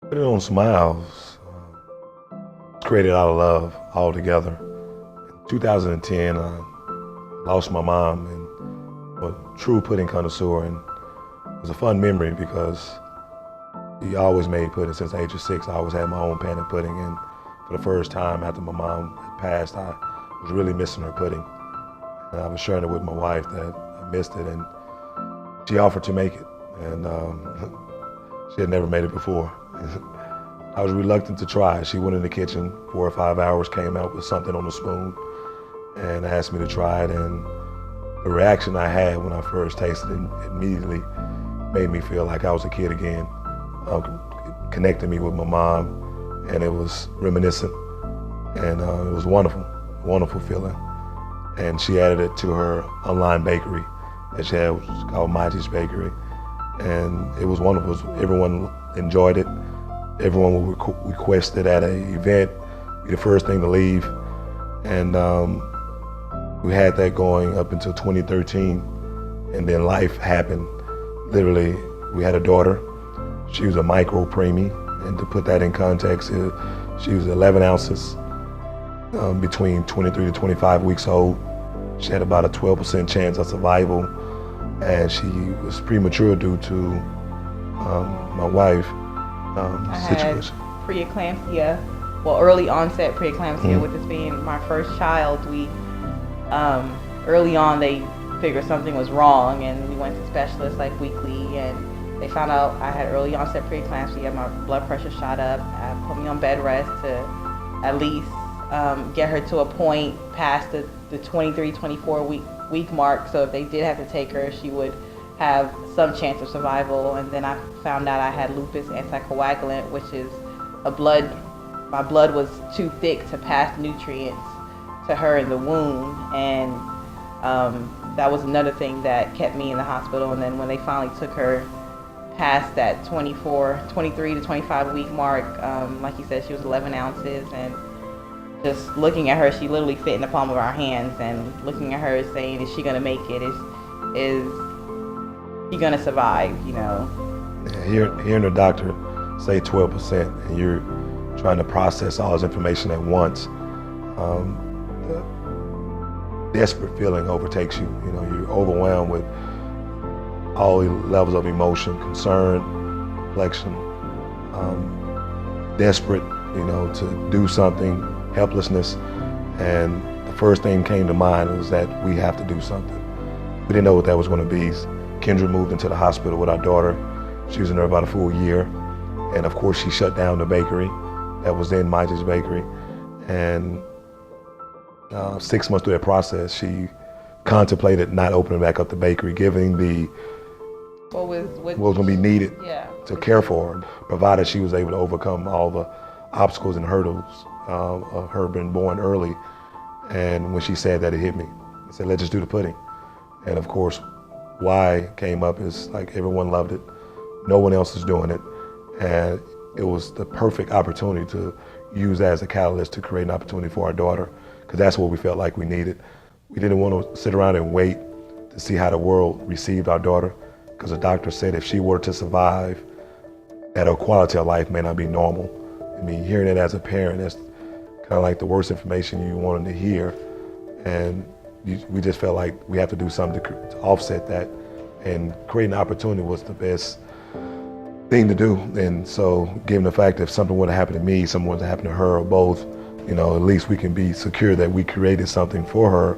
Put it on Smiles, created out of love altogether. In 2010, I lost my mom and a true pudding connoisseur, and it was a fun memory because he always made pudding since the age of 6. I always had my own pan of pudding, and for the first time after my mom had passed, I was really missing her pudding. And I was sharing it with my wife that I missed it, and she offered to make it, and she had never made it before. I was reluctant to try. She went in the kitchen 4 or 5 hours, came out with something on the spoon, and asked me to try it. And the reaction I had when I first tasted it immediately made me feel like I was a kid again. Connected me with my mom, and it was reminiscent, and it was wonderful, wonderful feeling. And she added it to her online bakery that she had, which was called Maji's Bakery, and it was wonderful. Everyone enjoyed it. Everyone would request it at an event, be the first thing to leave, and we had that going up until 2013, and then life happened. Literally, we had a daughter. She was a micro preemie, and to put that in context, she was 11 ounces, between 23 to 25 weeks old. She had about a 12% chance of survival, and she was premature due to my wife situation. I had preeclampsia, well, early onset preeclampsia. With this being my first child, we early on they figured something was wrong, and we went to specialists like weekly, and they found out I had early onset preeclampsia. My blood pressure shot up, put me on bed rest to at least get her to a point past the 23, 24 week mark. So if they did have to take her, she would have some chance of survival. And then I found out I had lupus anticoagulant, which is my blood was too thick to pass nutrients to her in the womb. And that was another thing that kept me in the hospital. And then when they finally took her past that 23 to 25 week mark, like you said, she was 11 ounces, and just looking at her, she literally fit in the palm of our hands, and looking at her saying, is she gonna make it? Is she gonna survive, you know? Yeah, hearing the doctor say 12%, and you're trying to process all this information at once, the desperate feeling overtakes you. You know, you're overwhelmed with all levels of emotion, concern, reflection, desperate, you know, to do something, helplessness. And the first thing came to mind was that we have to do something. We didn't know what that was going to be. Kendra moved into the hospital with our daughter. She was in there about a full year. And of course, she shut down the bakery that was in Maji's Bakery. And 6 months through that process, she contemplated not opening back up the bakery, giving the what was going to be needed to care for her, provided she was able to overcome all the obstacles and hurdles of her being born early. And when she said that, it hit me. I said, let's just do the pudding. And of course, why came up is like everyone loved it. No one else is doing it. And it was the perfect opportunity to use that as a catalyst to create an opportunity for our daughter, because that's what we felt like we needed. We didn't want to sit around and wait to see how the world received our daughter, because the doctor said if she were to survive, that her quality of life may not be normal. I mean, hearing it as a parent, that's kind of like the worst information you wanted to hear. And we just felt like we have to do something to offset that, and creating an opportunity was the best thing to do. And so given the fact that if something would have happened to me, something would have happened to her, or both, you know, at least we can be secure that we created something for her.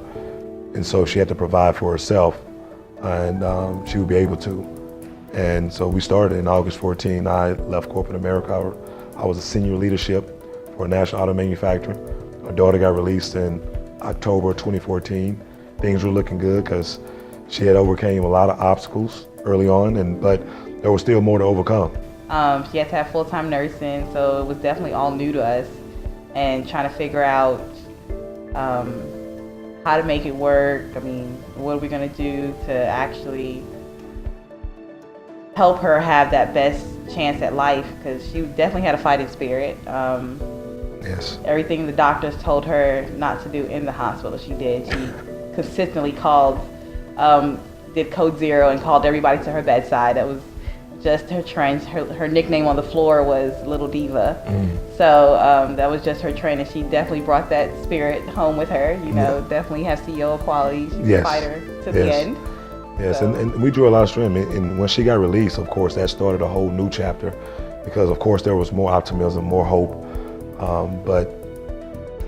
And so she had to provide for herself, and she would be able to. And so we started in August 14. I left corporate America. I was a senior leadership for a national auto manufacturer. Our daughter got released in October 2014. Things were looking good because she had overcame a lot of obstacles early on, but there was still more to overcome. She had to have full-time nursing, so it was definitely all new to us, and trying to figure out how to make it work. I mean, what are we gonna do to actually help her have that best chance at life, because she definitely had a fighting spirit. Yes. Everything the doctors told her not to do in the hospital, she did. She consistently called, did code zero and called everybody to her bedside. That was just her training. Her nickname on the floor was Little Diva. So that was just her training. She definitely brought that spirit home with her. You know, definitely has CEO qualities. She's a fighter to the end. Yes, so. and we drew a lot of strength. And when she got released, of course, that started a whole new chapter because, of course, there was more optimism, more hope. But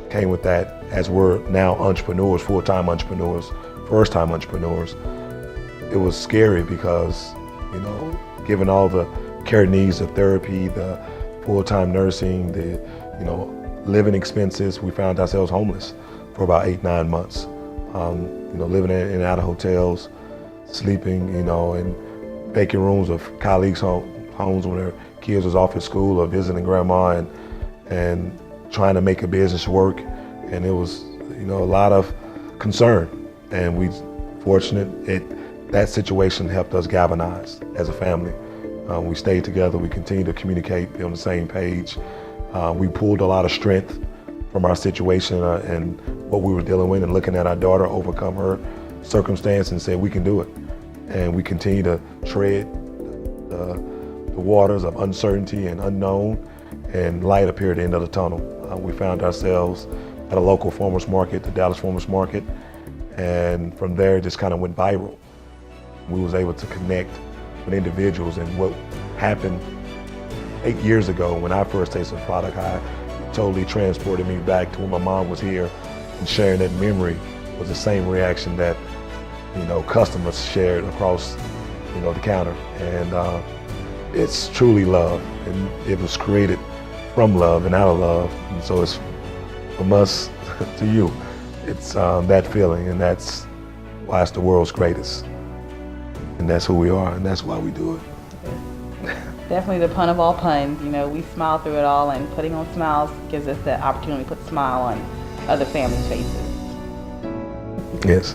came with that, as we're now entrepreneurs, full-time entrepreneurs, first-time entrepreneurs, it was scary because, you know, given all the care needs, the therapy, the full-time nursing, the, you know, living expenses, we found ourselves homeless for about 8-9 months. You know, living in and out of hotels, sleeping, you know, in vacant rooms of colleagues' homes when their kids was off at school or visiting grandma, and trying to make a business work. And it was, you know, a lot of concern. And we fortunate that situation helped us galvanize as a family. We stayed together, we continued to communicate, be on the same page. We pulled a lot of strength from our situation and what we were dealing with, and looking at our daughter overcome her circumstance and said, we can do it. And we continue to tread the waters of uncertainty and unknown, and light appeared at the end of the tunnel. We found ourselves at a local farmers market, the Dallas Farmers Market, and from there it just kind of went viral. We was able to connect with individuals, and what happened 8 years ago when I first tasted the product, it totally transported me back to when my mom was here, and sharing that memory was the same reaction that, you know, customers shared across, you know, the counter. And it's truly love, and it was created from love and out of love. And so it's from us to you. It's that feeling, and that's why it's the world's greatest. And that's who we are, and that's why we do it. Definitely the pun of all puns. You know, we smile through it all, and putting on smiles gives us the opportunity to put a smile on other families' faces. Yes.